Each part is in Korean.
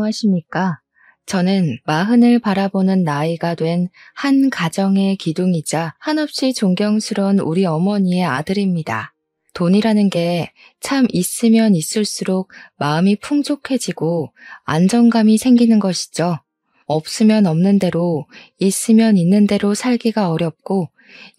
안녕하십니까? 저는 마흔을 바라보는 나이가 된 한 가정의 기둥이자 한없이 존경스러운 우리 어머니의 아들입니다. 돈이라는 게 참 있으면 있을수록 마음이 풍족해지고 안정감이 생기는 것이죠. 없으면 없는 대로, 있으면 있는 대로 살기가 어렵고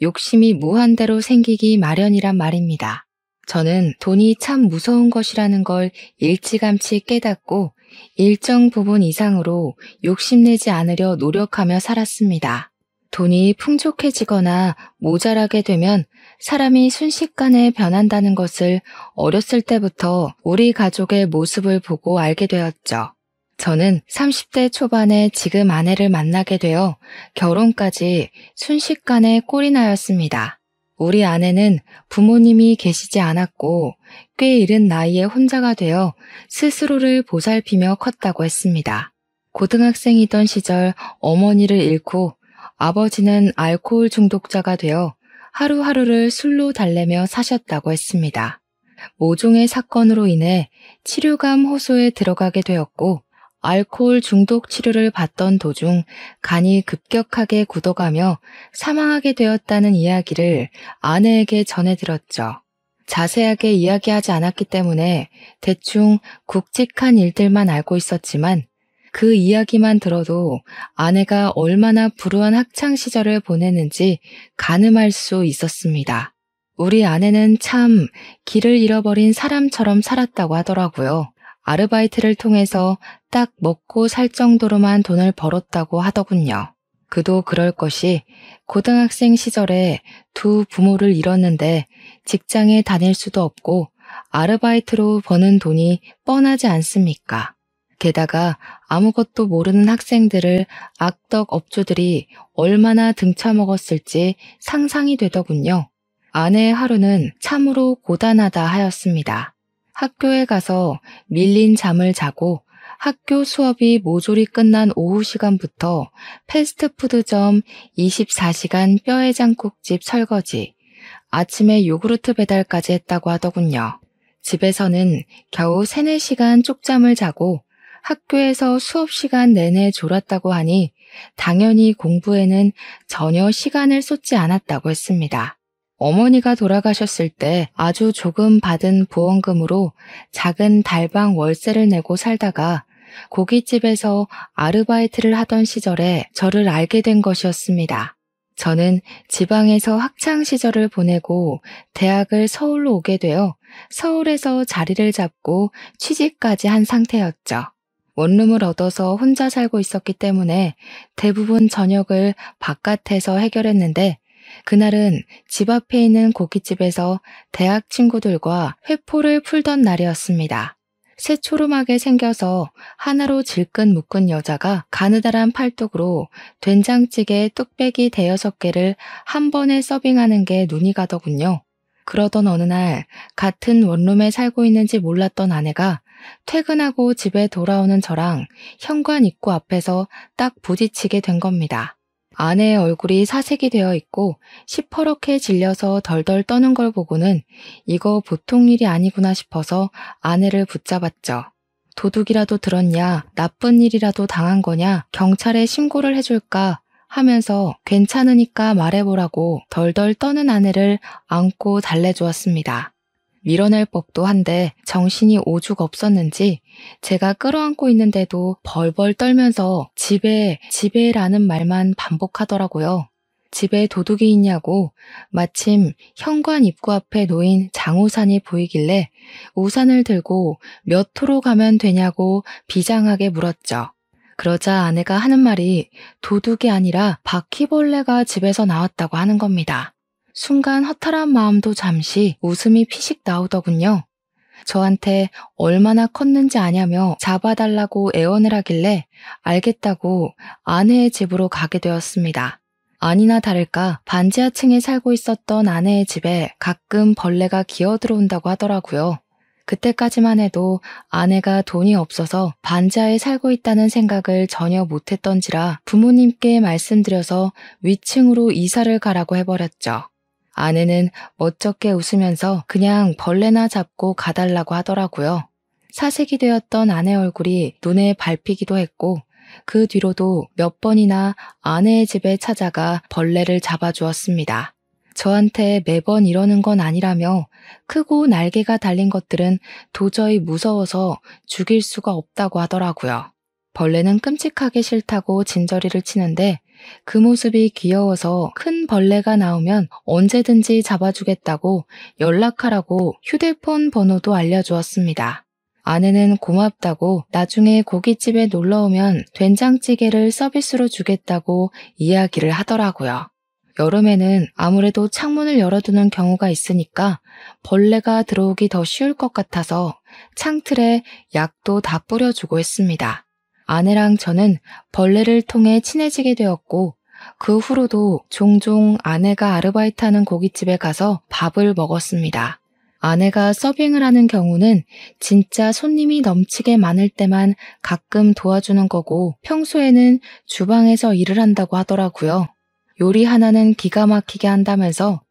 욕심이 무한대로 생기기 마련이란 말입니다. 저는 돈이 참 무서운 것이라는 걸 일찌감치 깨닫고 일정 부분 이상으로 욕심내지 않으려 노력하며 살았습니다. 돈이 풍족해지거나 모자라게 되면 사람이 순식간에 변한다는 것을 어렸을 때부터 우리 가족의 모습을 보고 알게 되었죠. 저는 30대 초반에 지금 아내를 만나게 되어 결혼까지 순식간에 꼴이 나였습니다. 우리 아내는 부모님이 계시지 않았고 꽤 이른 나이에 혼자가 되어 스스로를 보살피며 컸다고 했습니다. 고등학생이던 시절 어머니를 잃고 아버지는 알코올 중독자가 되어 하루하루를 술로 달래며 사셨다고 했습니다. 모종의 사건으로 인해 치료감 호소에 들어가게 되었고 알코올 중독 치료를 받던 도중 간이 급격하게 굳어가며 사망하게 되었다는 이야기를 아내에게 전해 들었죠. 자세하게 이야기하지 않았기 때문에 대충 굵직한 일들만 알고 있었지만 그 이야기만 들어도 아내가 얼마나 불우한 학창 시절을 보냈는지 가늠할 수 있었습니다. 우리 아내는 참 길을 잃어버린 사람처럼 살았다고 하더라고요. 아르바이트를 통해서 딱 먹고 살 정도로만 돈을 벌었다고 하더군요. 그도 그럴 것이 고등학생 시절에 두 부모를 잃었는데 직장에 다닐 수도 없고 아르바이트로 버는 돈이 뻔하지 않습니까? 게다가 아무것도 모르는 학생들을 악덕 업주들이 얼마나 등쳐먹었을지 상상이 되더군요. 아내의 하루는 참으로 고단하다 하였습니다. 학교에 가서 밀린 잠을 자고 학교 수업이 모조리 끝난 오후 시간부터 패스트푸드점 24시간 뼈해장국집 설거지, 아침에 요구르트 배달까지 했다고 하더군요. 집에서는 겨우 3, 4시간 쪽잠을 자고 학교에서 수업 시간 내내 졸았다고 하니 당연히 공부에는 전혀 시간을 쏟지 않았다고 했습니다. 어머니가 돌아가셨을 때 아주 조금 받은 보험금으로 작은 달방 월세를 내고 살다가 고깃집에서 아르바이트를 하던 시절에 저를 알게 된 것이었습니다. 저는 지방에서 학창 시절을 보내고 대학을 서울로 오게 되어 서울에서 자리를 잡고 취직까지 한 상태였죠. 원룸을 얻어서 혼자 살고 있었기 때문에 대부분 저녁을 바깥에서 해결했는데 그날은 집 앞에 있는 고깃집에서 대학 친구들과 회포를 풀던 날이었습니다. 새초롬하게 생겨서 하나로 질끈 묶은 여자가 가느다란 팔뚝으로 된장찌개 뚝배기 5-6개를 한 번에 서빙하는 게 눈이 가더군요. 그러던 어느 날 같은 원룸에 살고 있는지 몰랐던 아내가 퇴근하고 집에 돌아오는 저랑 현관 입구 앞에서 딱 부딪히게 된 겁니다. 아내의 얼굴이 사색이 되어 있고 시퍼렇게 질려서 덜덜 떠는 걸 보고는 이거 보통 일이 아니구나 싶어서 아내를 붙잡았죠. 도둑이라도 들었냐, 나쁜 일이라도 당한 거냐, 경찰에 신고를 해줄까 하면서 괜찮으니까 말해보라고 덜덜 떠는 아내를 안고 달래주었습니다. 밀어낼 법도 한데 정신이 오죽 없었는지 제가 끌어안고 있는데도 벌벌 떨면서 집에라는 말만 반복하더라고요. 집에 도둑이 있냐고 마침 현관 입구 앞에 놓인 장우산이 보이길래 우산을 들고 몇 호로 가면 되냐고 비장하게 물었죠. 그러자 아내가 하는 말이 도둑이 아니라 바퀴벌레가 집에서 나왔다고 하는 겁니다. 순간 허탈한 마음도 잠시 웃음이 피식 나오더군요. 저한테 얼마나 컸는지 아냐며 잡아달라고 애원을 하길래 알겠다고 아내의 집으로 가게 되었습니다. 아니나 다를까 반지하층에 살고 있었던 아내의 집에 가끔 벌레가 기어들어온다고 하더라고요. 그때까지만 해도 아내가 돈이 없어서 반지하에 살고 있다는 생각을 전혀 못했던지라 부모님께 말씀드려서 위층으로 이사를 가라고 해버렸죠. 아내는 멋쩍게 웃으면서 그냥 벌레나 잡고 가달라고 하더라고요. 사색이 되었던 아내 얼굴이 눈에 밟히기도 했고 그 뒤로도 몇 번이나 아내의 집에 찾아가 벌레를 잡아주었습니다. 저한테 매번 이러는 건 아니라며 크고 날개가 달린 것들은 도저히 무서워서 죽일 수가 없다고 하더라고요. 벌레는 끔찍하게 싫다고 진저리를 치는데 그 모습이 귀여워서 큰 벌레가 나오면 언제든지 잡아주겠다고 연락하라고 휴대폰 번호도 알려주었습니다. 아내는 고맙다고 나중에 고깃집에 놀러오면 된장찌개를 서비스로 주겠다고 이야기를 하더라고요. 여름에는 아무래도 창문을 열어두는 경우가 있으니까 벌레가 들어오기 더 쉬울 것 같아서 창틀에 약도 다 뿌려주고 했습니다. 아내랑 저는 벌레를 통해 친해지게 되었고 그 후로도 종종 아내가 아르바이트하는 고깃집에 가서 밥을 먹었습니다. 아내가 서빙을 하는 경우는 진짜 손님이 넘치게 많을 때만 가끔 도와주는 거고 평소에는 주방에서 일을 한다고 하더라고요. 요리 하나는 기가 막히게 한다면서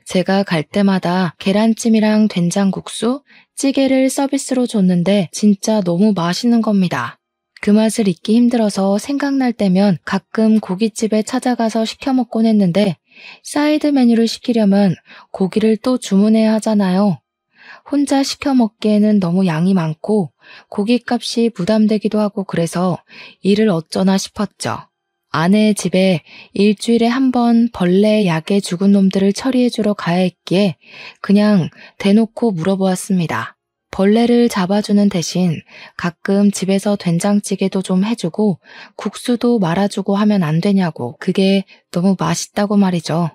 제가 갈 때마다 계란찜이랑 된장국수, 찌개를 서비스로 줬는데 진짜 너무 맛있는 겁니다. 그 맛을 잊기 힘들어서 생각날 때면 가끔 고깃집에 찾아가서 시켜 먹곤 했는데 사이드 메뉴를 시키려면 고기를 또 주문해야 하잖아요. 혼자 시켜 먹기에는 너무 양이 많고 고깃값이 부담되기도 하고 그래서 일을 어쩌나 싶었죠. 아내의 집에 일주일에 한 번 벌레 약에 죽은 놈들을 처리해주러 가야 했기에 그냥 대놓고 물어보았습니다. 벌레를 잡아주는 대신 가끔 집에서 된장찌개도 좀 해주고 국수도 말아주고 하면 안 되냐고. 그게 너무 맛있다고 말이죠.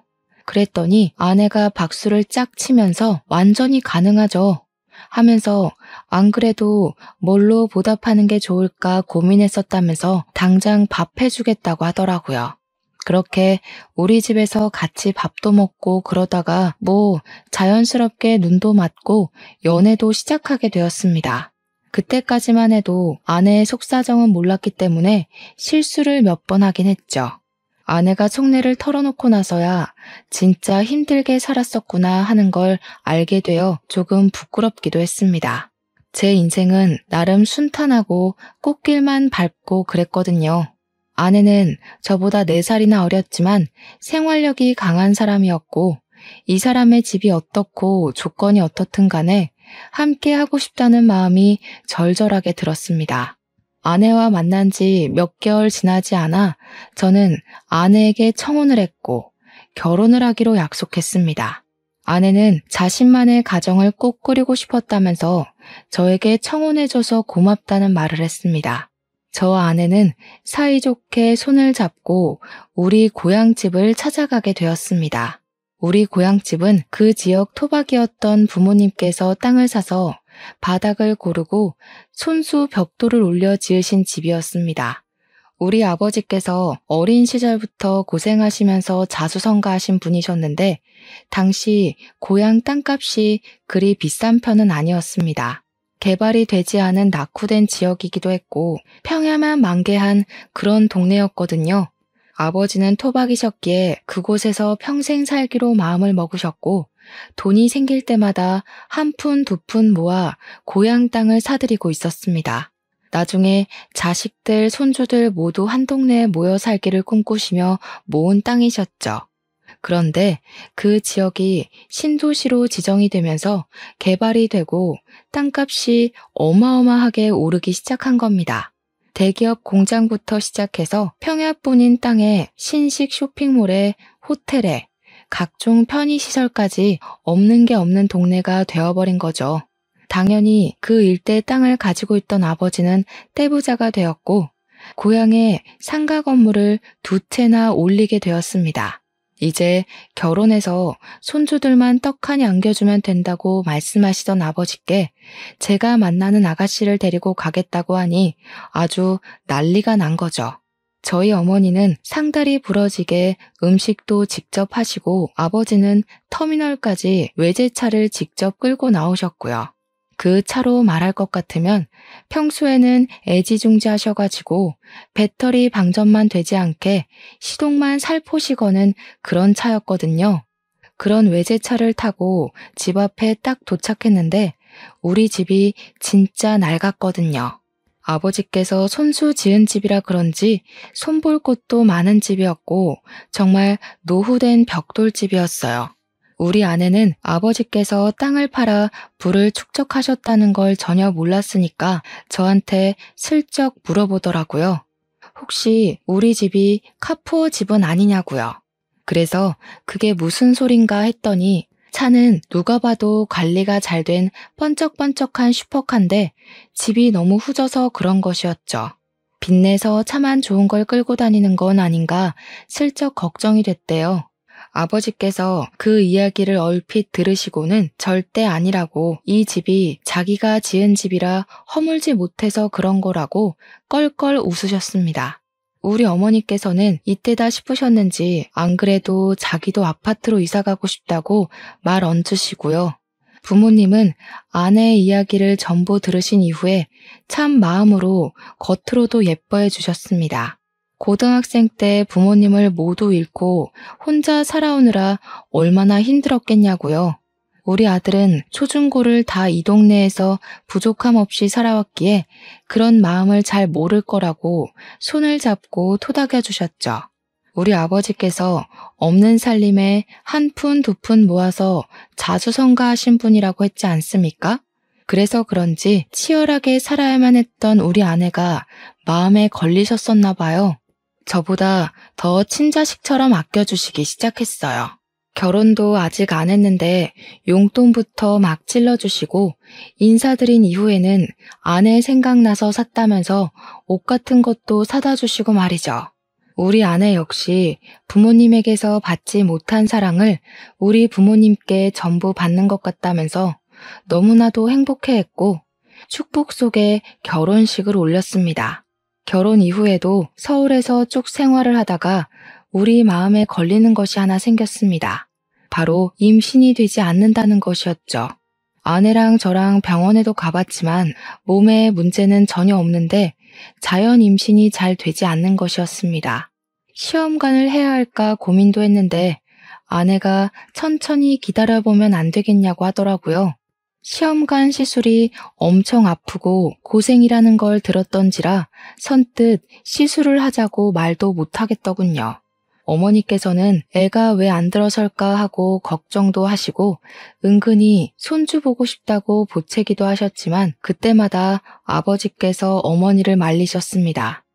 그랬더니 아내가 박수를 짝 치면서 완전히 가능하죠 하면서 안 그래도 뭘로 보답하는 게 좋을까 고민했었다면서 당장 밥 해주겠다고 하더라고요. 그렇게 우리 집에서 같이 밥도 먹고 그러다가 자연스럽게 눈도 맞고 연애도 시작하게 되었습니다. 그때까지만 해도 아내의 속사정은 몰랐기 때문에 실수를 몇 번 하긴 했죠. 아내가 속내를 털어놓고 나서야 진짜 힘들게 살았었구나 하는 걸 알게 되어 조금 부끄럽기도 했습니다. 제 인생은 나름 순탄하고 꽃길만 밟고 그랬거든요. 아내는 저보다 4살이나 어렸지만 생활력이 강한 사람이었고 이 사람의 집이 어떻고 조건이 어떻든 간에 함께 하고 싶다는 마음이 절절하게 들었습니다. 아내와 만난 지 몇 개월 지나지 않아 저는 아내에게 청혼을 했고 결혼을 하기로 약속했습니다. 아내는 자신만의 가정을 꼭 꾸리고 싶었다면서 저에게 청혼해줘서 고맙다는 말을 했습니다. 저와 아내는 사이좋게 손을 잡고 우리 고향집을 찾아가게 되었습니다. 우리 고향집은 그 지역 토박이었던 부모님께서 땅을 사서 바닥을 고르고 손수 벽돌을 올려 지으신 집이었습니다. 우리 아버지께서 어린 시절부터 고생하시면서 자수성가하신 분이셨는데 당시 고향 땅값이 그리 비싼 편은 아니었습니다. 개발이 되지 않은 낙후된 지역이기도 했고 평야만 만개한 그런 동네였거든요. 아버지는 토박이셨기에 그곳에서 평생 살기로 마음을 먹으셨고 돈이 생길 때마다 한 푼, 두 푼 모아 고향 땅을 사들이고 있었습니다. 나중에 자식들, 손주들 모두 한 동네에 모여 살기를 꿈꾸시며 모은 땅이셨죠. 그런데 그 지역이 신도시로 지정이 되면서 개발이 되고 땅값이 어마어마하게 오르기 시작한 겁니다. 대기업 공장부터 시작해서 평야뿐인 땅에 신식 쇼핑몰에 호텔에 각종 편의시설까지 없는 게 없는 동네가 되어버린 거죠. 당연히 그 일대 땅을 가지고 있던 아버지는 떼부자가 되었고 고향에 상가 건물을 2채나 올리게 되었습니다. 이제 결혼해서 손주들만 떡하니 안겨주면 된다고 말씀하시던 아버지께 제가 만나는 아가씨를 데리고 가겠다고 하니 아주 난리가 난 거죠. 저희 어머니는 상다리 부러지게 음식도 직접 하시고 아버지는 터미널까지 외제차를 직접 끌고 나오셨고요. 그 차로 말할 것 같으면 평소에는 애지중지하셔가지고 배터리 방전만 되지 않게 시동만 살포시 거는 그런 차였거든요. 그런 외제차를 타고 집 앞에 딱 도착했는데 우리 집이 진짜 낡았거든요. 아버지께서 손수 지은 집이라 그런지 손볼 곳도 많은 집이었고 정말 노후된 벽돌집이었어요. 우리 아내는 아버지께서 땅을 팔아 부를 축적하셨다는 걸 전혀 몰랐으니까 저한테 슬쩍 물어보더라고요. 혹시 우리 집이 카푸어 집은 아니냐고요. 그래서 그게 무슨 소린가 했더니 차는 누가 봐도 관리가 잘 된 번쩍번쩍한 슈퍼카인데 집이 너무 후져서 그런 것이었죠. 빚내서 차만 좋은 걸 끌고 다니는 건 아닌가 슬쩍 걱정이 됐대요. 아버지께서 그 이야기를 얼핏 들으시고는 절대 아니라고 이 집이 자기가 지은 집이라 허물지 못해서 그런 거라고 껄껄 웃으셨습니다. 우리 어머니께서는 이때다 싶으셨는지 안 그래도 자기도 아파트로 이사가고 싶다고 말 얹으시고요. 부모님은 아내의 이야기를 전부 들으신 이후에 참 마음으로 겉으로도 예뻐해 주셨습니다. 고등학생 때 부모님을 모두 잃고 혼자 살아오느라 얼마나 힘들었겠냐고요. 우리 아들은 초중고를 다 이 동네에서 부족함 없이 살아왔기에 그런 마음을 잘 모를 거라고 손을 잡고 토닥여 주셨죠. 우리 아버지께서 없는 살림에 한 푼 두 푼 모아서 자수성가하신 분이라고 했지 않습니까? 그래서 그런지 치열하게 살아야만 했던 우리 아내가 마음에 걸리셨었나 봐요. 저보다 더 친자식처럼 아껴주시기 시작했어요. 결혼도 아직 안 했는데 용돈부터 막 찔러주시고 인사드린 이후에는 아내 생각나서 샀다면서 옷 같은 것도 사다 주시고 말이죠. 우리 아내 역시 부모님에게서 받지 못한 사랑을 우리 부모님께 전부 받는 것 같다면서 너무나도 행복해했고 축복 속에 결혼식을 올렸습니다. 결혼 이후에도 서울에서 쭉 생활을 하다가 우리 마음에 걸리는 것이 하나 생겼습니다. 바로 임신이 되지 않는다는 것이었죠. 아내랑 저랑 병원에도 가봤지만 몸에 문제는 전혀 없는데 자연 임신이 잘 되지 않는 것이었습니다. 시험관을 해야 할까 고민도 했는데 아내가 천천히 기다려보면 안 되겠냐고 하더라고요. 시험관 시술이 엄청 아프고 고생이라는 걸 들었던지라 선뜻 시술을 하자고 말도 못하겠더군요. 어머니께서는 애가 왜 안 들어설까 하고 걱정도 하시고 은근히 손주 보고 싶다고 보채기도 하셨지만 그때마다 아버지께서 어머니를 말리셨습니다.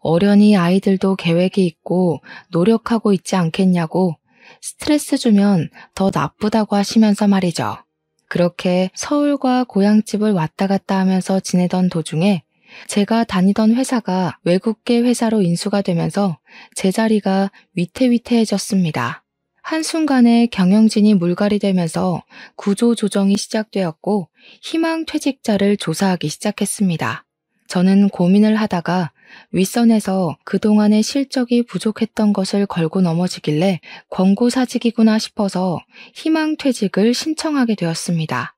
어련히 아이들도 계획이 있고 노력하고 있지 않겠냐고 스트레스 주면 더 나쁘다고 하시면서 말이죠. 그렇게 서울과 고향집을 왔다 갔다 하면서 지내던 도중에 제가 다니던 회사가 외국계 회사로 인수가 되면서 제 자리가 위태위태해졌습니다. 한순간에 경영진이 물갈이 되면서 구조조정이 시작되었고 희망 퇴직자를 조사하기 시작했습니다. 저는 고민을 하다가 윗선에서 그동안의 실적이 부족했던 것을 걸고 넘어지길래 권고사직이구나 싶어서 희망 퇴직을 신청하게 되었습니다.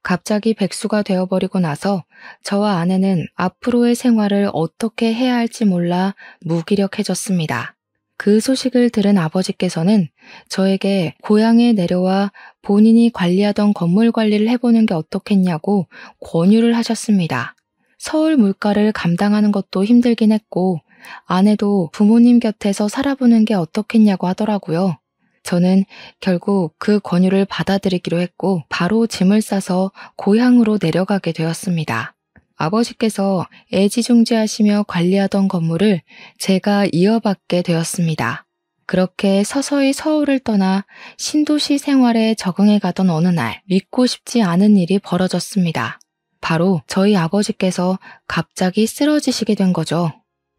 갑자기 백수가 되어버리고 나서 저와 아내는 앞으로의 생활을 어떻게 해야 할지 몰라 무기력해졌습니다. 그 소식을 들은 아버지께서는 저에게 고향에 내려와 본인이 관리하던 건물 관리를 해보는 게 어떻겠냐고 권유를 하셨습니다. 서울 물가를 감당하는 것도 힘들긴 했고 아내도 부모님 곁에서 살아보는 게 어떻겠냐고 하더라고요. 저는 결국 그 권유를 받아들이기로 했고 바로 짐을 싸서 고향으로 내려가게 되었습니다. 아버지께서 애지중지하시며 관리하던 건물을 제가 이어받게 되었습니다. 그렇게 서서히 서울을 떠나 신도시 생활에 적응해 가던 어느 날 믿고 싶지 않은 일이 벌어졌습니다. 바로 저희 아버지께서 갑자기 쓰러지시게 된 거죠.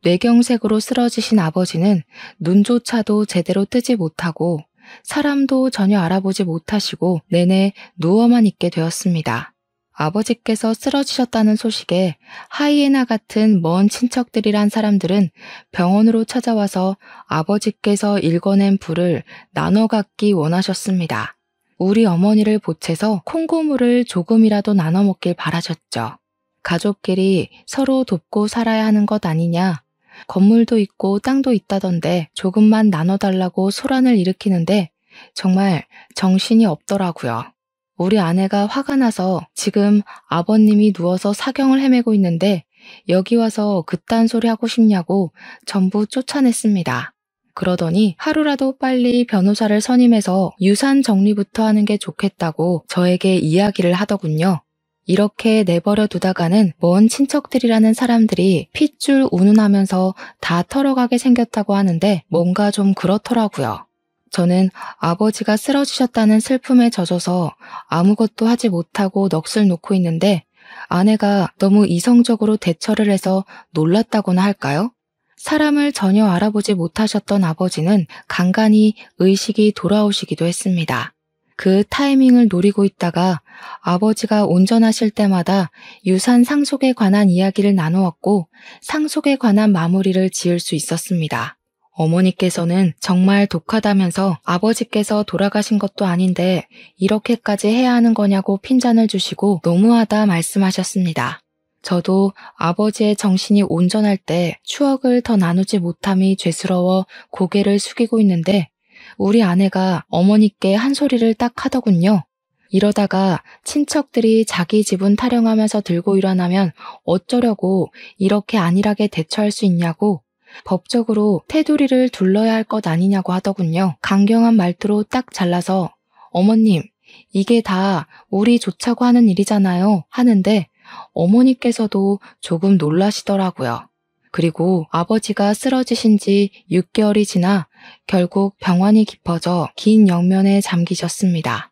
뇌경색으로 쓰러지신 아버지는 눈조차도 제대로 뜨지 못하고 사람도 전혀 알아보지 못하시고 내내 누워만 있게 되었습니다. 아버지께서 쓰러지셨다는 소식에 하이에나 같은 먼 친척들이란 사람들은 병원으로 찾아와서 아버지께서 일궈낸 불을 나눠 갖기 원하셨습니다. 우리 어머니를 보채서 콩고물을 조금이라도 나눠 먹길 바라셨죠. 가족끼리 서로 돕고 살아야 하는 것 아니냐. 건물도 있고 땅도 있다던데 조금만 나눠달라고 소란을 일으키는데 정말 정신이 없더라고요. 우리 아내가 화가 나서 지금 아버님이 누워서 사경을 헤매고 있는데 여기 와서 그딴 소리 하고 싶냐고 전부 쫓아냈습니다. 그러더니 하루라도 빨리 변호사를 선임해서 유산 정리부터 하는 게 좋겠다고 저에게 이야기를 하더군요. 이렇게 내버려 두다가는 먼 친척들이라는 사람들이 핏줄 운운하면서 다 털어가게 생겼다고 하는데 뭔가 좀 그렇더라고요. 저는 아버지가 쓰러지셨다는 슬픔에 젖어서 아무것도 하지 못하고 넋을 놓고 있는데 아내가 너무 이성적으로 대처를 해서 놀랐다고나 할까요? 사람을 전혀 알아보지 못하셨던 아버지는 간간히 의식이 돌아오시기도 했습니다. 그 타이밍을 노리고 있다가 아버지가 온전하실 때마다 유산 상속에 관한 이야기를 나누었고 상속에 관한 마무리를 지을 수 있었습니다. 어머니께서는 정말 독하다면서 아버지께서 돌아가신 것도 아닌데 이렇게까지 해야 하는 거냐고 핀잔을 주시고 너무하다 말씀하셨습니다. 저도 아버지의 정신이 온전할 때 추억을 더 나누지 못함이 죄스러워 고개를 숙이고 있는데 우리 아내가 어머니께 한 소리를 딱 하더군요. 이러다가 친척들이 자기 지분 타령하면서 들고 일어나면 어쩌려고 이렇게 안일하게 대처할 수 있냐고 법적으로 테두리를 둘러야 할 것 아니냐고 하더군요. 강경한 말투로 딱 잘라서 어머님, 이게 다 우리 좋자고 하는 일이잖아요 하는데 어머니께서도 조금 놀라시더라고요. 그리고 아버지가 쓰러지신 지 6개월이 지나 결국 병환이 깊어져 긴 영면에 잠기셨습니다.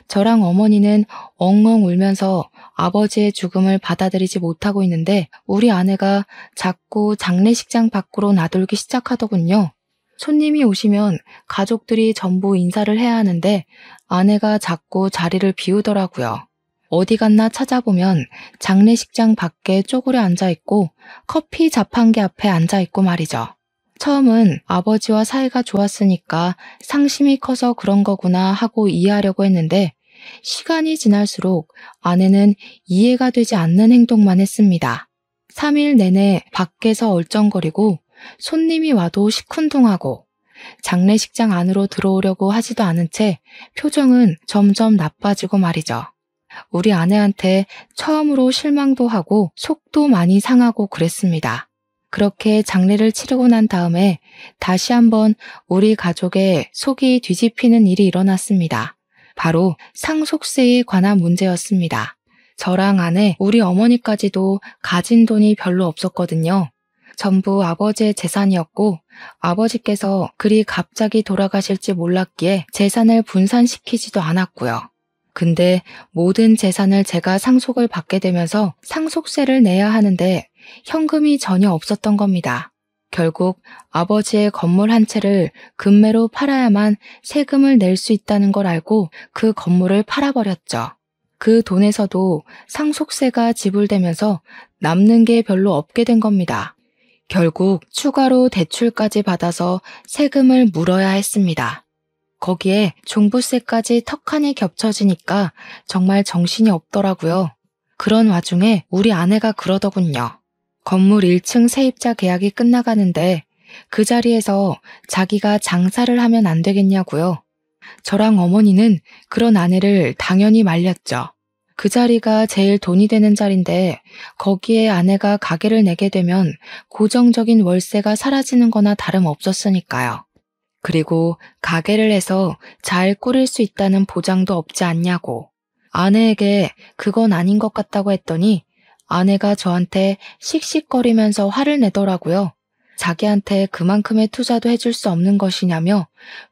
저랑 어머니는 엉엉 울면서 아버지의 죽음을 받아들이지 못하고 있는데 우리 아내가 자꾸 장례식장 밖으로 나돌기 시작하더군요. 손님이 오시면 가족들이 전부 인사를 해야 하는데 아내가 자꾸 자리를 비우더라고요. 어디 갔나 찾아보면 장례식장 밖에 쪼그려 앉아있고 커피 자판기 앞에 앉아있고 말이죠. 처음은 아버지와 사이가 좋았으니까 상심이 커서 그런 거구나 하고 이해하려고 했는데 시간이 지날수록 아내는 이해가 되지 않는 행동만 했습니다. 3일 내내 밖에서 얼쩡거리고 손님이 와도 시큰둥하고 장례식장 안으로 들어오려고 하지도 않은 채 표정은 점점 나빠지고 말이죠. 우리 아내한테 처음으로 실망도 하고 속도 많이 상하고 그랬습니다. 그렇게 장례를 치르고 난 다음에 다시 한번 우리 가족의 속이 뒤집히는 일이 일어났습니다. 바로 상속세에 관한 문제였습니다. 저랑 아내, 우리 어머니까지도 가진 돈이 별로 없었거든요. 전부 아버지의 재산이었고 아버지께서 그리 갑자기 돌아가실지 몰랐기에 재산을 분산시키지도 않았고요. 근데 모든 재산을 제가 상속을 받게 되면서 상속세를 내야 하는데 현금이 전혀 없었던 겁니다. 결국 아버지의 건물 한 채를 금매로 팔아야만 세금을 낼 수 있다는 걸 알고 그 건물을 팔아버렸죠. 그 돈에서도 상속세가 지불되면서 남는 게 별로 없게 된 겁니다. 결국 추가로 대출까지 받아서 세금을 물어야 했습니다. 거기에 종부세까지 턱하니 겹쳐지니까 정말 정신이 없더라고요. 그런 와중에 우리 아내가 그러더군요. 건물 1층 세입자 계약이 끝나가는데 그 자리에서 자기가 장사를 하면 안 되겠냐고요. 저랑 어머니는 그런 아내를 당연히 말렸죠. 그 자리가 제일 돈이 되는 자리인데 거기에 아내가 가게를 내게 되면 고정적인 월세가 사라지는 거나 다름없었으니까요. 그리고 가게를 해서 잘 꾸릴 수 있다는 보장도 없지 않냐고. 아내에게 그건 아닌 것 같다고 했더니 아내가 저한테 씩씩거리면서 화를 내더라고요. 자기한테 그만큼의 투자도 해줄 수 없는 것이냐며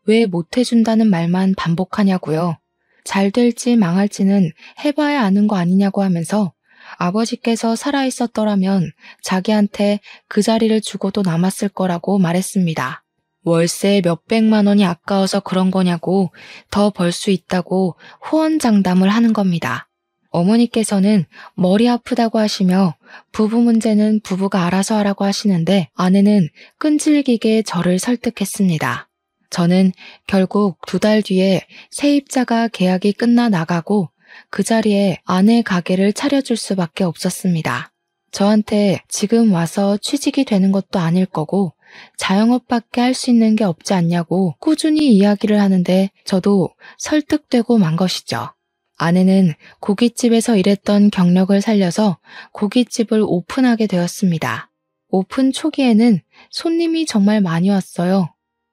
왜 못 해준다는 말만 반복하냐고요. 잘 될지 망할지는 해봐야 아는 거 아니냐고 하면서 아버지께서 살아있었더라면 자기한테 그 자리를 주고도 남았을 거라고 말했습니다. 월세 몇백만 원이 아까워서 그런 거냐고 더 벌 수 있다고 호언장담을 하는 겁니다. 어머니께서는 머리 아프다고 하시며 부부 문제는 부부가 알아서 하라고 하시는데 아내는 끈질기게 저를 설득했습니다. 저는 결국 2달 뒤에 세입자가 계약이 끝나 나가고 그 자리에 아내 가게를 차려줄 수밖에 없었습니다. 저한테 지금 와서 취직이 되는 것도 아닐 거고 자영업밖에 할 수 있는 게 없지 않냐고 꾸준히 이야기를 하는데 저도 설득되고 만 것이죠. 아내는 고깃집에서 일했던 경력을 살려서 고깃집을 오픈하게 되었습니다. 오픈 초기에는 손님이 정말 많이 왔어요.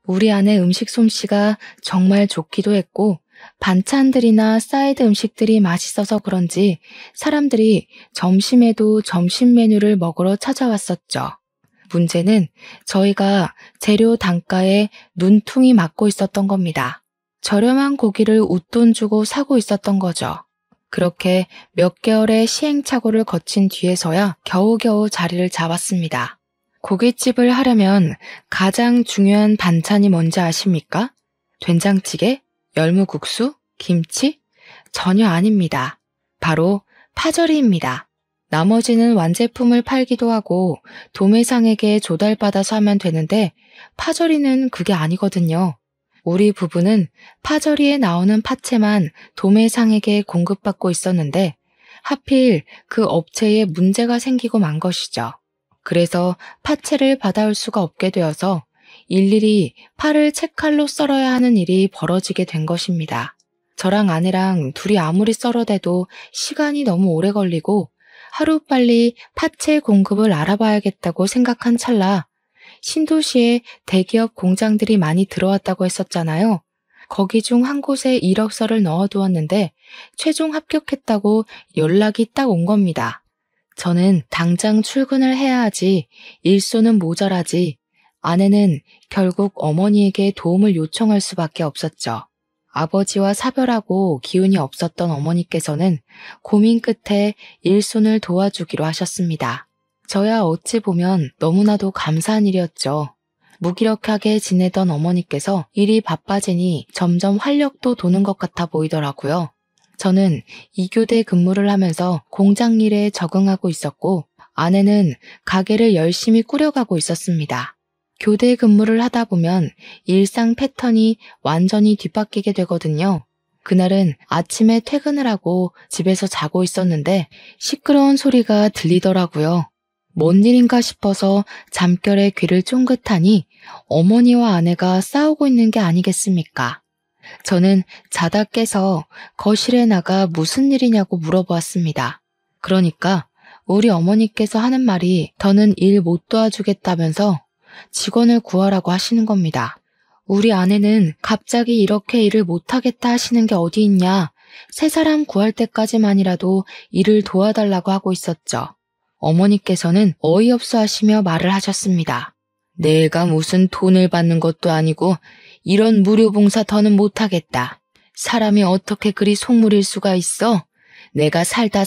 우리 아내 음식 솜씨가 정말 좋기도 했고 반찬들이나 사이드 음식들이 맛있어서 그런지 사람들이 점심에도 점심 메뉴를 먹으러 찾아왔었죠. 문제는 저희가 재료 단가에 눈퉁이 맞고 있었던 겁니다. 저렴한 고기를 웃돈 주고 사고 있었던 거죠. 그렇게 몇 개월의 시행착오를 거친 뒤에서야 겨우겨우 자리를 잡았습니다. 고깃집을 하려면 가장 중요한 반찬이 뭔지 아십니까? 된장찌개? 열무국수? 김치? 전혀 아닙니다. 바로 파절이입니다. 나머지는 완제품을 팔기도 하고 도매상에게 조달받아서 하면 되는데 파절이는 그게 아니거든요. 우리 부부는 파절이에 나오는 파채만 도매상에게 공급받고 있었는데 하필 그 업체에 문제가 생기고 만 것이죠. 그래서 파채를 받아올 수가 없게 되어서 일일이 파를 채칼로 썰어야 하는 일이 벌어지게 된 것입니다. 저랑 아내랑 둘이 아무리 썰어대도 시간이 너무 오래 걸리고 하루빨리 파채 공급을 알아봐야겠다고 생각한 찰나 신도시에 대기업 공장들이 많이 들어왔다고 했었잖아요. 거기 중 한 곳에 이력서를 넣어두었는데 최종 합격했다고 연락이 딱 온 겁니다. 저는 당장 출근을 해야 하지 일손은 모자라지 아내는 결국 어머니에게 도움을 요청할 수밖에 없었죠. 아버지와 사별하고 기운이 없었던 어머니께서는 고민 끝에 일손을 도와주기로 하셨습니다. 저야 어찌 보면 너무나도 감사한 일이었죠. 무기력하게 지내던 어머니께서 일이 바빠지니 점점 활력도 도는 것 같아 보이더라고요. 저는 2교대 근무를 하면서 공장 일에 적응하고 있었고 아내는 가게를 열심히 꾸려가고 있었습니다. 교대 근무를 하다 보면 일상 패턴이 완전히 뒤바뀌게 되거든요. 그날은 아침에 퇴근을 하고 집에서 자고 있었는데 시끄러운 소리가 들리더라고요. 뭔 일인가 싶어서 잠결에 귀를 쫑긋하니 어머니와 아내가 싸우고 있는 게 아니겠습니까? 저는 자다 깨서 거실에 나가 무슨 일이냐고 물어보았습니다. 그러니까 우리 어머니께서 하는 말이 더는 일 못 도와주겠다면서 직원을 구하라고 하시는 겁니다. 우리 아내는 갑자기 이렇게 일을 못하겠다 하시는 게 어디 있냐. 새 사람 구할 때까지만이라도 일을 도와달라고 하고 있었죠. 어머니께서는 어이없어 하시며 말을 하셨습니다. 내가 무슨 돈을 받는 것도 아니고 이런 무료 봉사 더는 못하겠다. 사람이 어떻게 그리 속물일 수가 있어? 내가 살다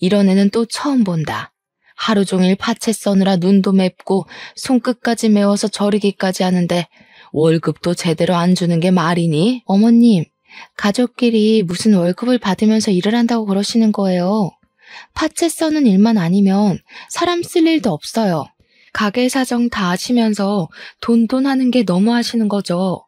이런 애는 또 처음 본다. 하루 종일 파채 써느라 눈도 맵고 손끝까지 매워서 저리기까지 하는데 월급도 제대로 안 주는 게 말이니? 어머님, 가족끼리 무슨 월급을 받으면서 일을 한다고 그러시는 거예요. 파채 써는 일만 아니면 사람 쓸 일도 없어요. 가게 사정 다 아시면서 돈돈 하는 게 너무 하시는 거죠.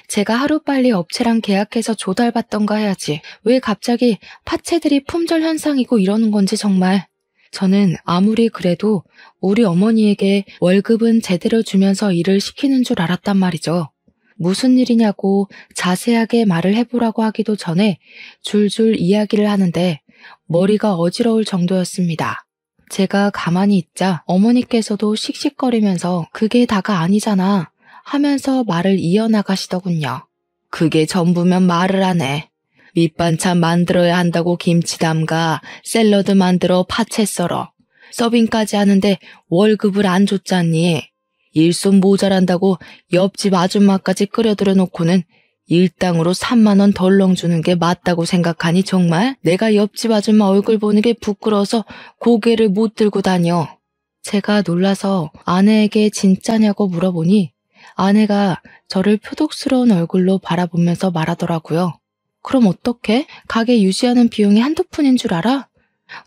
제가 하루빨리 업체랑 계약해서 조달받던가 해야지. 왜 갑자기 파채들이 품절 현상이고 이러는 건지 정말. 저는 아무리 그래도 우리 어머니에게 월급은 제대로 주면서 일을 시키는 줄 알았단 말이죠. 무슨 일이냐고 자세하게 말을 해보라고 하기도 전에 줄줄 이야기를 하는데 머리가 어지러울 정도였습니다. 제가 가만히 있자 어머니께서도 씩씩거리면서 그게 다가 아니잖아 하면서 말을 이어나가시더군요. 그게 전부면 말을 안 해. 밑반찬 만들어야 한다고 김치 담가, 샐러드 만들어 파채 썰어. 서빙까지 하는데 월급을 안 줬잖니. 일손 모자란다고 옆집 아줌마까지 끌어들여 놓고는 일당으로 3만 원 덜렁 주는 게 맞다고 생각하니 정말? 내가 옆집 아줌마 얼굴 보는 게 부끄러워서 고개를 못 들고 다녀. 제가 놀라서 아내에게 진짜냐고 물어보니 아내가 저를 표독스러운 얼굴로 바라보면서 말하더라고요. 그럼 어떡해? 가게 유지하는 비용이 한두 푼인 줄 알아?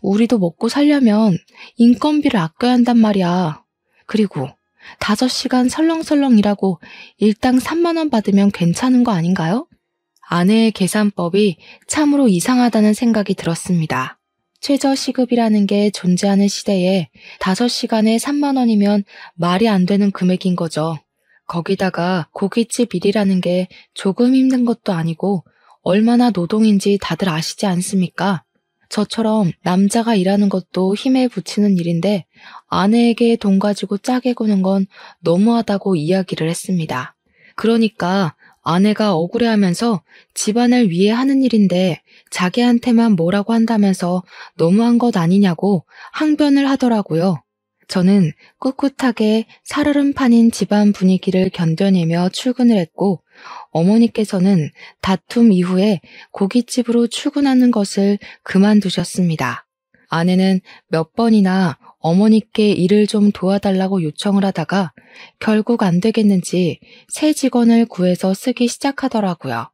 우리도 먹고 살려면 인건비를 아껴야 한단 말이야. 그리고 5시간 설렁설렁 일하고 일당 3만 원 받으면 괜찮은 거 아닌가요? 아내의 계산법이 참으로 이상하다는 생각이 들었습니다. 최저시급이라는 게 존재하는 시대에 5시간에 3만 원이면 말이 안 되는 금액인 거죠. 거기다가 고깃집 일이라는 게 조금 힘든 것도 아니고 얼마나 노동인지 다들 아시지 않습니까? 저처럼 남자가 일하는 것도 힘에 부치는 일인데 아내에게 돈 가지고 짜게 구는 건 너무하다고 이야기를 했습니다. 그러니까 아내가 억울해하면서 집안을 위해 하는 일인데 자기한테만 뭐라고 한다면서 너무한 것 아니냐고 항변을 하더라고요. 저는 꿋꿋하게 살얼음판인 집안 분위기를 견뎌내며 출근을 했고 어머니께서는 다툼 이후에 고깃집으로 출근하는 것을 그만두셨습니다. 아내는 몇 번이나 어머니께 일을 좀 도와달라고 요청을 하다가 결국 안 되겠는지 새 직원을 구해서 쓰기 시작하더라고요.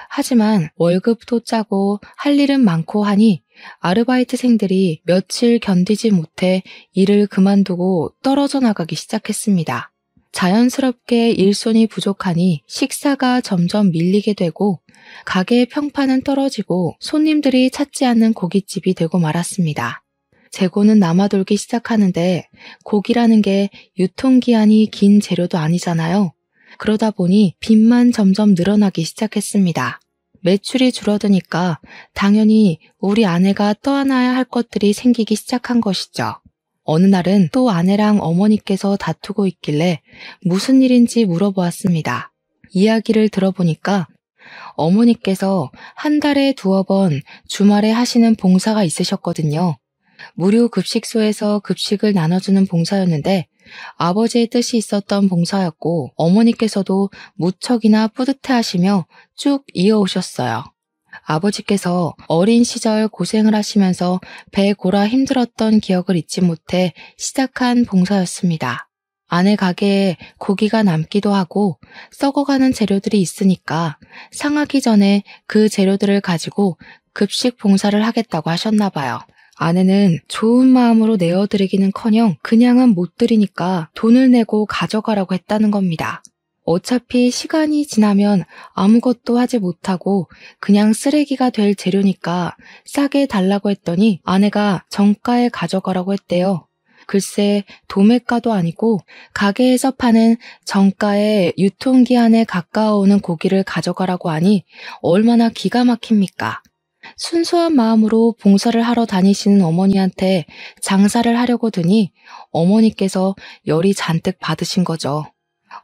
하지만 월급도 짜고 할 일은 많고 하니 아르바이트생들이 며칠 견디지 못해 일을 그만두고 떨어져 나가기 시작했습니다. 자연스럽게 일손이 부족하니 식사가 점점 밀리게 되고 가게의 평판은 떨어지고 손님들이 찾지 않는 고깃집이 되고 말았습니다. 재고는 남아돌기 시작하는데 고기라는 게 유통기한이 긴 재료도 아니잖아요. 그러다 보니 빚만 점점 늘어나기 시작했습니다. 매출이 줄어드니까 당연히 우리 아내가 떠안아야 할 것들이 생기기 시작한 것이죠. 어느 날은 또 아내랑 어머니께서 다투고 있길래 무슨 일인지 물어보았습니다. 이야기를 들어보니까 어머니께서 한 달에 2번 주말에 하시는 봉사가 있으셨거든요. 무료 급식소에서 급식을 나눠주는 봉사였는데 아버지의 뜻이 있었던 봉사였고 어머니께서도 무척이나 뿌듯해하시며 쭉 이어오셨어요. 아버지께서 어린 시절 고생을 하시면서 배 골아 힘들었던 기억을 잊지 못해 시작한 봉사였습니다. 아내 가게에 고기가 남기도 하고 썩어가는 재료들이 있으니까 상하기 전에 그 재료들을 가지고 급식 봉사를 하겠다고 하셨나 봐요. 아내는 좋은 마음으로 내어드리기는커녕 그냥은 못 드리니까 돈을 내고 가져가라고 했다는 겁니다. 어차피 시간이 지나면 아무것도 하지 못하고 그냥 쓰레기가 될 재료니까 싸게 달라고 했더니 아내가 정가에 가져가라고 했대요. 글쎄 도매가도 아니고 가게에서 파는 정가의 유통기한에 가까워오는 고기를 가져가라고 하니 얼마나 기가 막힙니까? 순수한 마음으로 봉사를 하러 다니시는 어머니한테 장사를 하려고 드니 어머니께서 열이 잔뜩 받으신 거죠.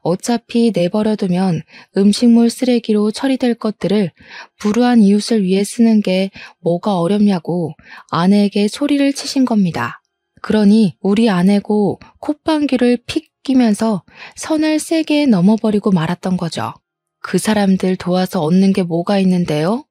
어차피 내버려두면 음식물 쓰레기로 처리될 것들을 불우한 이웃을 위해 쓰는 게 뭐가 어렵냐고 아내에게 소리를 치신 겁니다. 그러니 우리 아내고 콧방귀를 픽 끼면서 선을 세게 넘어버리고 말았던 거죠. 그 사람들 도와서 얻는 게 뭐가 있는데요?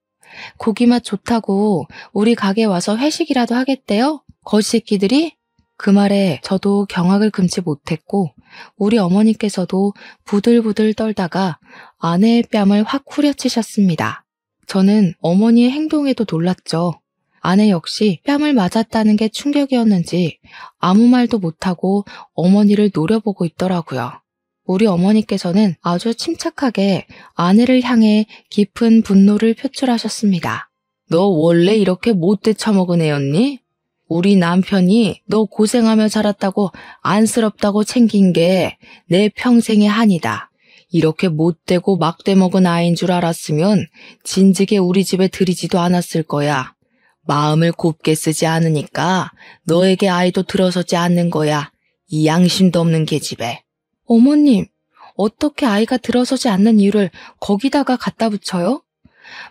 고기 맛 좋다고 우리 가게 와서 회식이라도 하겠대요? 거지새끼들이? 그 말에 저도 경악을 금치 못했고 우리 어머니께서도 부들부들 떨다가 아내의 뺨을 확 후려치셨습니다. 저는 어머니의 행동에도 놀랐죠. 아내 역시 뺨을 맞았다는 게 충격이었는지 아무 말도 못하고 어머니를 노려보고 있더라고요. 우리 어머니께서는 아주 침착하게 아내를 향해 깊은 분노를 표출하셨습니다. 너 원래 이렇게 못돼 처먹은 애였니? 우리 남편이 너 고생하며 자랐다고 안쓰럽다고 챙긴 게 내 평생의 한이다. 이렇게 못되고 막대 먹은 아이인 줄 알았으면 진즉에 우리 집에 들이지도 않았을 거야. 마음을 곱게 쓰지 않으니까 너에게 아이도 들어서지 않는 거야. 이 양심도 없는 계집애. 어머님, 어떻게 아이가 들어서지 않는 이유를 거기다가 갖다 붙여요?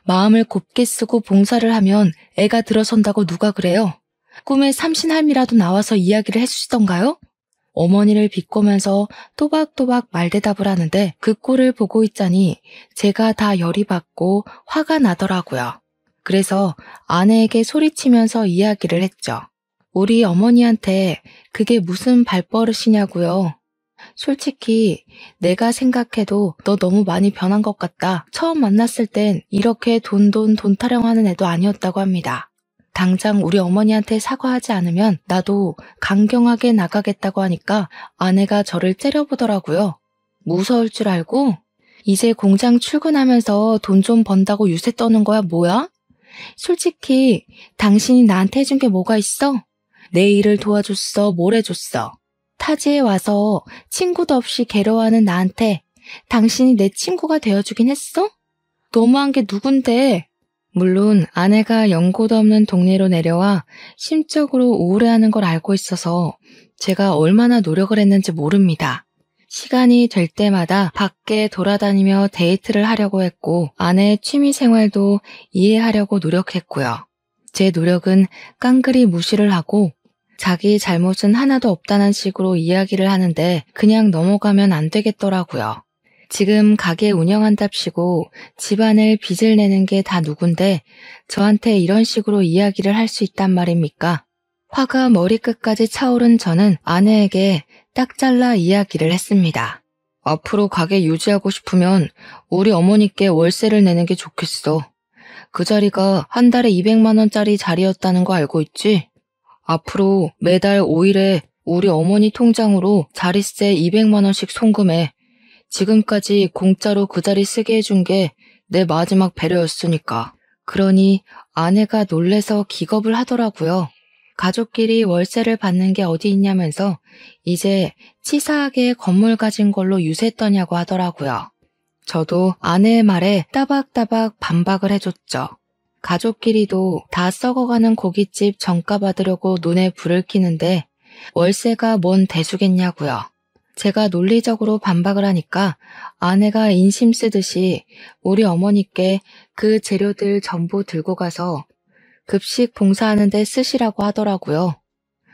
마음을 곱게 쓰고 봉사를 하면 애가 들어선다고 누가 그래요? 꿈에 삼신할미라도 나와서 이야기를 해주시던가요? 어머니를 비꼬면서 또박또박 말대답을 하는데 그 꼴을 보고 있자니 제가 다 열이 받고 화가 나더라고요. 그래서 아내에게 소리치면서 이야기를 했죠. 우리 어머니한테 그게 무슨 발버릇이냐고요. 솔직히 내가 생각해도 너 너무 많이 변한 것 같다. 처음 만났을 땐 이렇게 돈 타령하는 애도 아니었다고 합니다. 당장 우리 어머니한테 사과하지 않으면 나도 강경하게 나가겠다고 하니까 아내가 저를 째려보더라고요. 무서울 줄 알고? 이제 공장 출근하면서 돈 좀 번다고 유세 떠는 거야 뭐야? 솔직히 당신이 나한테 해준 게 뭐가 있어? 내 일을 도와줬어, 뭘 해줬어? 타지에 와서 친구도 없이 괴로워하는 나한테 당신이 내 친구가 되어주긴 했어? 너무한 게 누군데? 물론 아내가 연고도 없는 동네로 내려와 심적으로 우울해하는 걸 알고 있어서 제가 얼마나 노력을 했는지 모릅니다. 시간이 될 때마다 밖에 돌아다니며 데이트를 하려고 했고 아내의 취미 생활도 이해하려고 노력했고요. 제 노력은 깡그리 무시를 하고 자기 잘못은 하나도 없다는 식으로 이야기를 하는데 그냥 넘어가면 안 되겠더라고요. 지금 가게 운영한답시고 집안을 빚을 내는 게 다 누군데 저한테 이런 식으로 이야기를 할 수 있단 말입니까? 화가 머리끝까지 차오른 저는 아내에게 딱 잘라 이야기를 했습니다. 앞으로 가게 유지하고 싶으면 우리 어머니께 월세를 내는 게 좋겠어. 그 자리가 한 달에 200만 원짜리 자리였다는 거 알고 있지? 앞으로 매달 5일에 우리 어머니 통장으로 자릿세 200만 원씩 송금해. 지금까지 공짜로 그 자리 쓰게 해준 게 내 마지막 배려였으니까. 그러니 아내가 놀래서 기겁을 하더라고요. 가족끼리 월세를 받는 게 어디 있냐면서 이제 치사하게 건물 가진 걸로 유세 떠냐고 하더라고요. 저도 아내의 말에 따박따박 반박을 해줬죠. 가족끼리도 다 썩어가는 고깃집 정가 받으려고 눈에 불을 켜는데 월세가 뭔 대수겠냐고요. 제가 논리적으로 반박을 하니까 아내가 인심 쓰듯이 우리 어머니께 그 재료들 전부 들고 가서 급식 봉사하는 데 쓰시라고 하더라고요.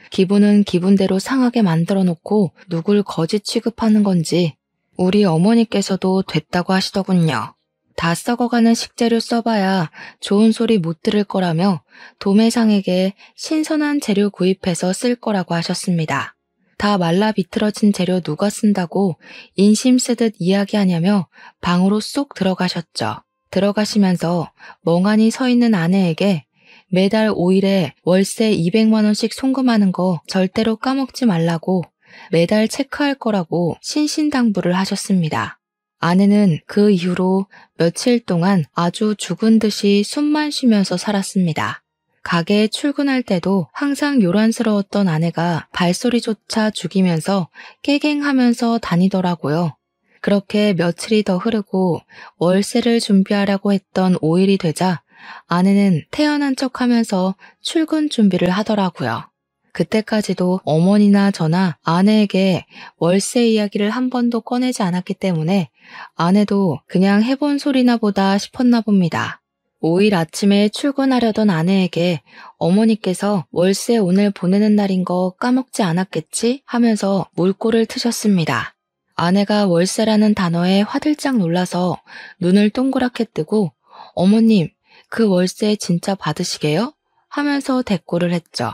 기분은 기분대로 상하게 만들어 놓고 누굴 거짓 취급하는 건지 우리 어머니께서도 됐다고 하시더군요. 다 썩어가는 식재료 써봐야 좋은 소리 못 들을 거라며 도매상에게 신선한 재료 구입해서 쓸 거라고 하셨습니다. 다 말라 비틀어진 재료 누가 쓴다고 인심 쓰듯 이야기하냐며 방으로 쏙 들어가셨죠. 들어가시면서 멍하니 서 있는 아내에게 매달 5일에 월세 200만 원씩 송금하는 거 절대로 까먹지 말라고 매달 체크할 거라고 신신당부를 하셨습니다. 아내는 그 이후로 며칠 동안 아주 죽은 듯이 숨만 쉬면서 살았습니다. 가게에 출근할 때도 항상 요란스러웠던 아내가 발소리조차 죽이면서 깨갱하면서 다니더라고요. 그렇게 며칠이 더 흐르고 월세를 준비하려고 했던 5일이 되자 아내는 태어난 척하면서 출근 준비를 하더라고요. 그때까지도 어머니나 저나 아내에게 월세 이야기를 한 번도 꺼내지 않았기 때문에 아내도 그냥 해본 소리나 보다 싶었나 봅니다. 5일 아침에 출근하려던 아내에게 어머니께서 월세 오늘 보내는 날인 거 까먹지 않았겠지? 하면서 물꼬를 트셨습니다. 아내가 월세라는 단어에 화들짝 놀라서 눈을 동그랗게 뜨고 어머님, 그 월세 진짜 받으시게요? 하면서 대꾸를 했죠.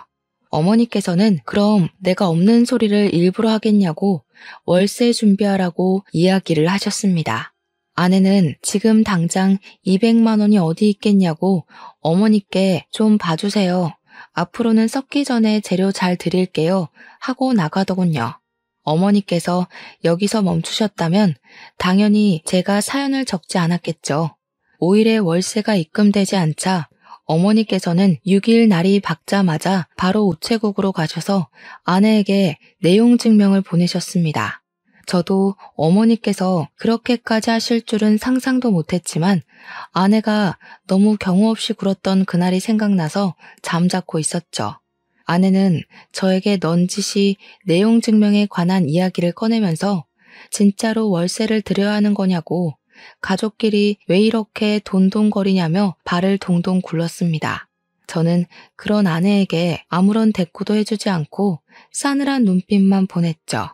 어머니께서는 그럼 내가 없는 소리를 일부러 하겠냐고 월세 준비하라고 이야기를 하셨습니다. 아내는 지금 당장 200만 원이 어디 있겠냐고 어머니께 좀 봐주세요. 앞으로는 썩기 전에 재료 잘 드릴게요. 하고 나가더군요. 어머니께서 여기서 멈추셨다면 당연히 제가 사연을 적지 않았겠죠. 5일에 월세가 입금되지 않자 어머니께서는 6일 날이 밝자마자 바로 우체국으로 가셔서 아내에게 내용 증명을 보내셨습니다. 저도 어머니께서 그렇게까지 하실 줄은 상상도 못했지만 아내가 너무 경우 없이 굴었던 그날이 생각나서 잠자코 있었죠. 아내는 저에게 넌지시 내용 증명에 관한 이야기를 꺼내면서 진짜로 월세를 드려야 하는 거냐고 가족끼리 왜 이렇게 돈돈거리냐며 발을 동동 굴렀습니다. 저는 그런 아내에게 아무런 대꾸도 해주지 않고 싸늘한 눈빛만 보냈죠.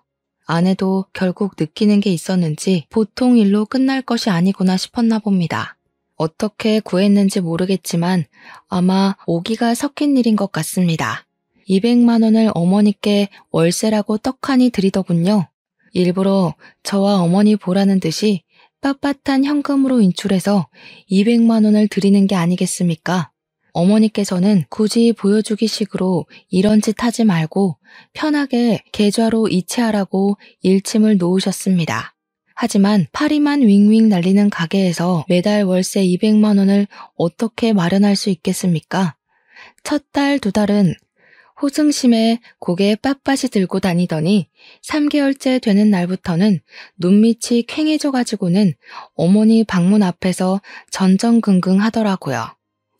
아내도 결국 느끼는 게 있었는지 보통 일로 끝날 것이 아니구나 싶었나 봅니다. 어떻게 구했는지 모르겠지만 아마 오기가 섞인 일인 것 같습니다. 200만 원을 어머니께 월세라고 떡하니 드리더군요. 일부러 저와 어머니 보라는 듯이 빳빳한 현금으로 인출해서 200만 원을 드리는 게 아니겠습니까? 어머니께서는 굳이 보여주기 식으로 이런 짓 하지 말고 편하게 계좌로 이체하라고 일침을 놓으셨습니다. 하지만 파리만 윙윙 날리는 가게에서 매달 월세 200만 원을 어떻게 마련할 수 있겠습니까? 첫 달, 두 달은 호승심에 고개에 빳빳이 들고 다니더니 3개월째 되는 날부터는 눈밑이 퀭해져가지고는 어머니 방문 앞에서 전전긍긍 하더라고요.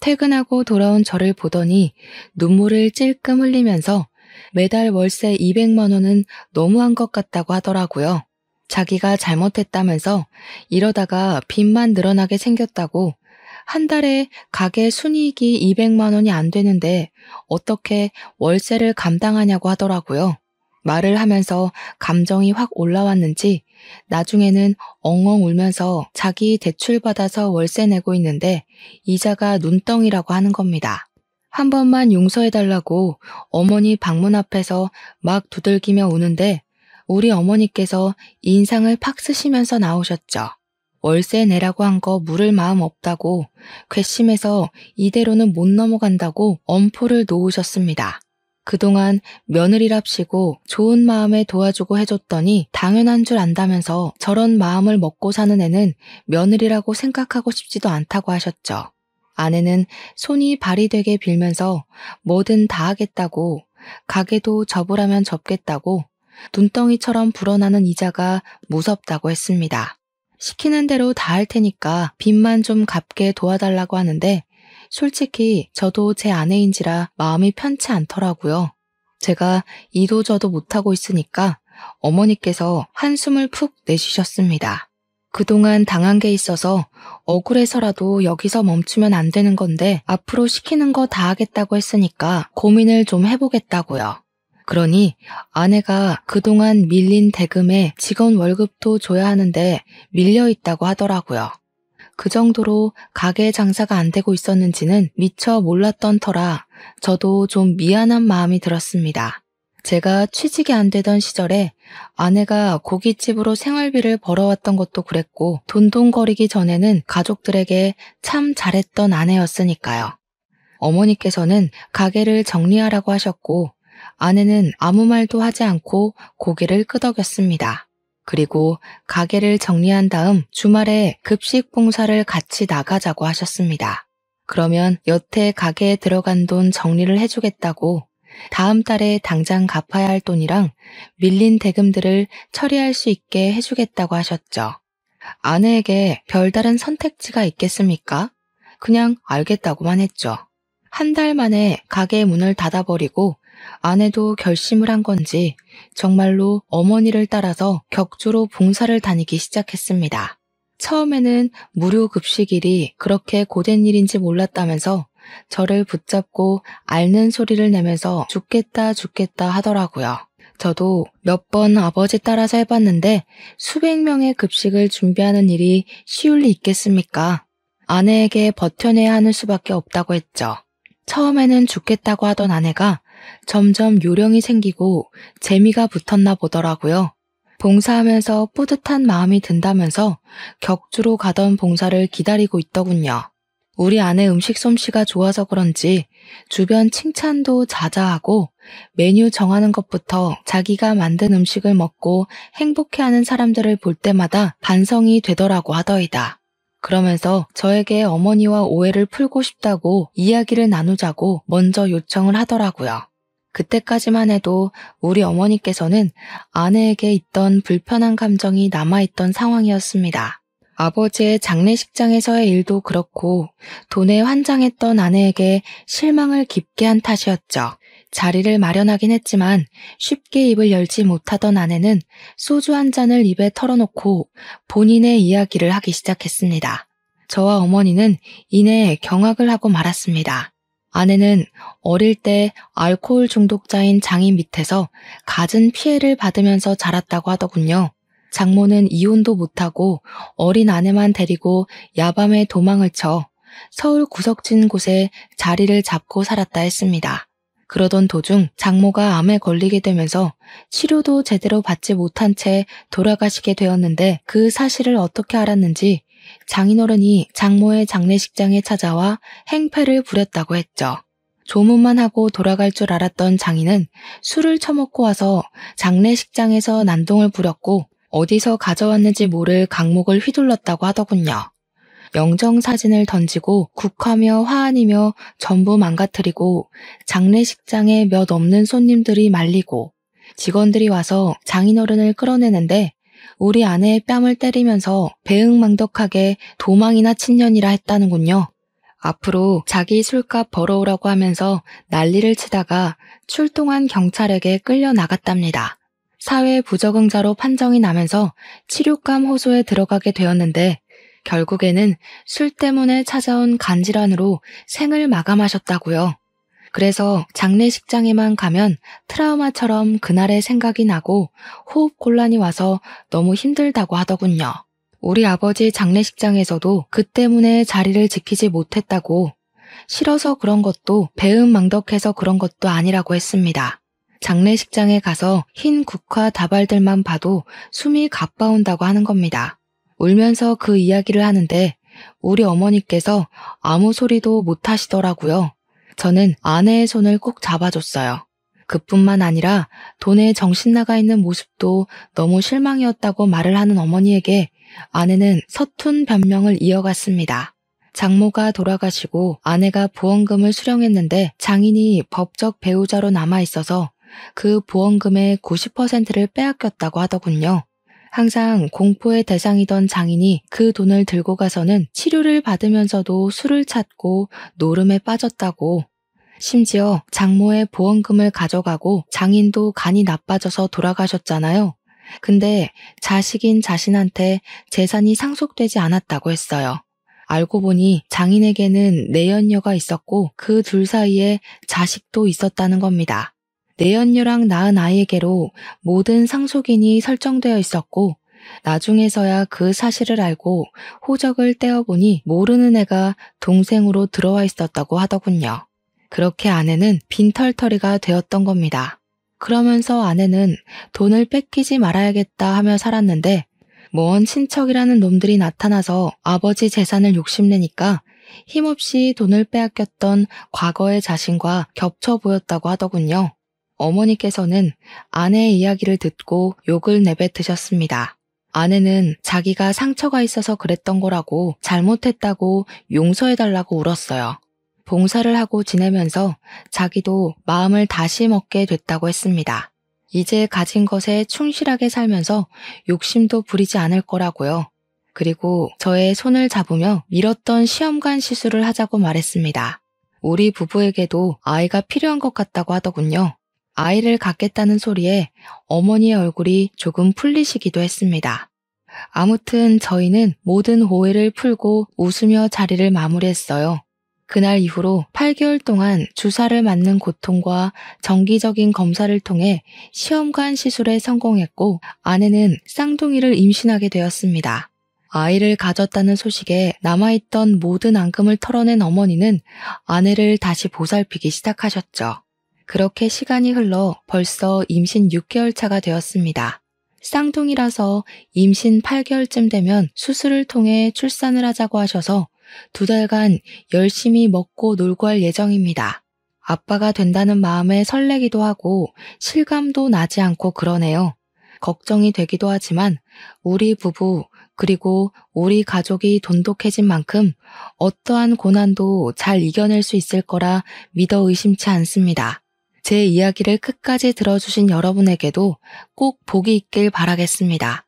퇴근하고 돌아온 저를 보더니 눈물을 찔끔 흘리면서 매달 월세 200만 원은 너무한 것 같다고 하더라고요. 자기가 잘못했다면서 이러다가 빚만 늘어나게 생겼다고 한 달에 가게 순이익이 200만 원이 안 되는데 어떻게 월세를 감당하냐고 하더라고요. 말을 하면서 감정이 확 올라왔는지 나중에는 엉엉 울면서 자기 대출받아서 월세 내고 있는데 이자가 눈덩이라고 하는 겁니다. 한 번만 용서해달라고 어머니 방문 앞에서 막 두들기며 우는데 우리 어머니께서 인상을 팍 쓰시면서 나오셨죠. 월세 내라고 한 거 물을 마음 없다고 괘씸해서 이대로는 못 넘어간다고 엄포를 놓으셨습니다. 그동안 며느리랍시고 좋은 마음에 도와주고 해줬더니 당연한 줄 안다면서 저런 마음을 먹고 사는 애는 며느리라고 생각하고 싶지도 않다고 하셨죠. 아내는 손이 발이 되게 빌면서 뭐든 다 하겠다고 가게도 접으라면 접겠다고 눈덩이처럼 불어나는 이자가 무섭다고 했습니다. 시키는 대로 다 할 테니까 빚만 좀 갚게 도와달라고 하는데 솔직히 저도 제 아내인지라 마음이 편치 않더라고요. 제가 이도저도 못하고 있으니까 어머니께서 한숨을 푹 내쉬셨습니다. 그동안 당한 게 있어서 억울해서라도 여기서 멈추면 안 되는 건데 앞으로 시키는 거 다 하겠다고 했으니까 고민을 좀 해보겠다고요. 그러니 아내가 그동안 밀린 대금에 직원 월급도 줘야 하는데 밀려 있다고 하더라고요. 그 정도로 가게 장사가 안 되고 있었는지는 미처 몰랐던 터라 저도 좀 미안한 마음이 들었습니다. 제가 취직이 안 되던 시절에 아내가 고깃집으로 생활비를 벌어왔던 것도 그랬고 돈돈거리기 전에는 가족들에게 참 잘했던 아내였으니까요. 어머니께서는 가게를 정리하라고 하셨고 아내는 아무 말도 하지 않고 고개를 끄덕였습니다. 그리고 가게를 정리한 다음 주말에 급식 봉사를 같이 나가자고 하셨습니다. 그러면 여태 가게에 들어간 돈 정리를 해주겠다고 다음 달에 당장 갚아야 할 돈이랑 밀린 대금들을 처리할 수 있게 해주겠다고 하셨죠. 아내에게 별다른 선택지가 있겠습니까? 그냥 알겠다고만 했죠. 한 달 만에 가게 문을 닫아버리고 아내도 결심을 한 건지 정말로 어머니를 따라서 격주로 봉사를 다니기 시작했습니다. 처음에는 무료 급식일이 그렇게 고된 일인지 몰랐다면서 저를 붙잡고 앓는 소리를 내면서 죽겠다 하더라고요. 저도 몇 번 아버지 따라서 해봤는데 수백 명의 급식을 준비하는 일이 쉬울 리 있겠습니까? 아내에게 버텨내야 하는 수밖에 없다고 했죠. 처음에는 죽겠다고 하던 아내가 점점 요령이 생기고 재미가 붙었나 보더라고요. 봉사하면서 뿌듯한 마음이 든다면서 격주로 가던 봉사를 기다리고 있더군요. 우리 아내 음식 솜씨가 좋아서 그런지 주변 칭찬도 자자하고 메뉴 정하는 것부터 자기가 만든 음식을 먹고 행복해하는 사람들을 볼 때마다 반성이 되더라고 하더이다. 그러면서 저에게 어머니와 오해를 풀고 싶다고 이야기를 나누자고 먼저 요청을 하더라고요. 그때까지만 해도 우리 어머니께서는 아내에게 있던 불편한 감정이 남아있던 상황이었습니다. 아버지의 장례식장에서의 일도 그렇고 돈에 환장했던 아내에게 실망을 깊게 한 탓이었죠. 자리를 마련하긴 했지만 쉽게 입을 열지 못하던 아내는 소주 한 잔을 입에 털어놓고 본인의 이야기를 하기 시작했습니다. 저와 어머니는 이내 경악을 하고 말았습니다. 아내는 어릴 때 알코올 중독자인 장인 밑에서 갖은 피해를 받으면서 자랐다고 하더군요. 장모는 이혼도 못하고 어린 아내만 데리고 야밤에 도망을 쳐 서울 구석진 곳에 자리를 잡고 살았다 했습니다. 그러던 도중 장모가 암에 걸리게 되면서 치료도 제대로 받지 못한 채 돌아가시게 되었는데 그 사실을 어떻게 알았는지 장인어른이 장모의 장례식장에 찾아와 행패를 부렸다고 했죠. 조문만 하고 돌아갈 줄 알았던 장인은 술을 처먹고 와서 장례식장에서 난동을 부렸고 어디서 가져왔는지 모를 강목을 휘둘렀다고 하더군요. 영정 사진을 던지고 국화며 화환이며 전부 망가뜨리고 장례식장에 몇 없는 손님들이 말리고 직원들이 와서 장인어른을 끌어내는데 우리 아내의 뺨을 때리면서 배응망덕하게 도망이나 친년이라 했다는군요. 앞으로 자기 술값 벌어오라고 하면서 난리를 치다가 출동한 경찰에게 끌려 나갔답니다. 사회 부적응자로 판정이 나면서 치료감 호소에 들어가게 되었는데 결국에는 술 때문에 찾아온 간질환으로 생을 마감하셨다고요. 그래서 장례식장에만 가면 트라우마처럼 그날의 생각이 나고 호흡곤란이 와서 너무 힘들다고 하더군요. 우리 아버지 장례식장에서도 그 때문에 자리를 지키지 못했다고, 싫어서 그런 것도 배은망덕해서 그런 것도 아니라고 했습니다. 장례식장에 가서 흰 국화 다발들만 봐도 숨이 가빠온다고 하는 겁니다. 울면서 그 이야기를 하는데 우리 어머니께서 아무 소리도 못 하시더라고요. 저는 아내의 손을 꼭 잡아줬어요. 그뿐만 아니라 돈에 정신 나가 있는 모습도 너무 실망이었다고 말을 하는 어머니에게 아내는 서툰 변명을 이어갔습니다. 장모가 돌아가시고 아내가 보험금을 수령했는데 장인이 법적 배우자로 남아있어서 그 보험금의 90%를 빼앗겼다고 하더군요. 항상 공포의 대상이던 장인이 그 돈을 들고 가서는 치료를 받으면서도 술을 찾고 노름에 빠졌다고. 심지어 장모의 보험금을 가져가고 장인도 간이 나빠져서 돌아가셨잖아요. 근데 자식인 자신한테 재산이 상속되지 않았다고 했어요. 알고 보니 장인에게는 내연녀가 있었고 그 둘 사이에 자식도 있었다는 겁니다. 내연녀랑 낳은 아이에게로 모든 상속인이 설정되어 있었고 나중에서야 그 사실을 알고 호적을 떼어보니 모르는 애가 동생으로 들어와 있었다고 하더군요. 그렇게 아내는 빈털터리가 되었던 겁니다. 그러면서 아내는 돈을 뺏기지 말아야겠다 하며 살았는데 먼 친척이라는 놈들이 나타나서 아버지 재산을 욕심내니까 힘없이 돈을 빼앗겼던 과거의 자신과 겹쳐 보였다고 하더군요. 어머니께서는 아내의 이야기를 듣고 욕을 내뱉으셨습니다. 아내는 자기가 상처가 있어서 그랬던 거라고 잘못했다고 용서해달라고 울었어요. 봉사를 하고 지내면서 자기도 마음을 다시 먹게 됐다고 했습니다. 이제 가진 것에 충실하게 살면서 욕심도 부리지 않을 거라고요. 그리고 저의 손을 잡으며 미뤘던 시험관 시술을 하자고 말했습니다. 우리 부부에게도 아이가 필요한 것 같다고 하더군요. 아이를 갖겠다는 소리에 어머니의 얼굴이 조금 풀리시기도 했습니다. 아무튼 저희는 모든 오해를 풀고 웃으며 자리를 마무리했어요. 그날 이후로 8개월 동안 주사를 맞는 고통과 정기적인 검사를 통해 시험관 시술에 성공했고 아내는 쌍둥이를 임신하게 되었습니다. 아이를 가졌다는 소식에 남아있던 모든 앙금을 털어낸 어머니는 아내를 다시 보살피기 시작하셨죠. 그렇게 시간이 흘러 벌써 임신 6개월 차가 되었습니다. 쌍둥이라서 임신 8개월쯤 되면 수술을 통해 출산을 하자고 하셔서 2달간 열심히 먹고 놀고 할 예정입니다. 아빠가 된다는 마음에 설레기도 하고 실감도 나지 않고 그러네요. 걱정이 되기도 하지만 우리 부부 그리고 우리 가족이 돈독해진 만큼 어떠한 고난도 잘 이겨낼 수 있을 거라 믿어 의심치 않습니다. 제 이야기를 끝까지 들어주신 여러분에게도 꼭 복이 있길 바라겠습니다.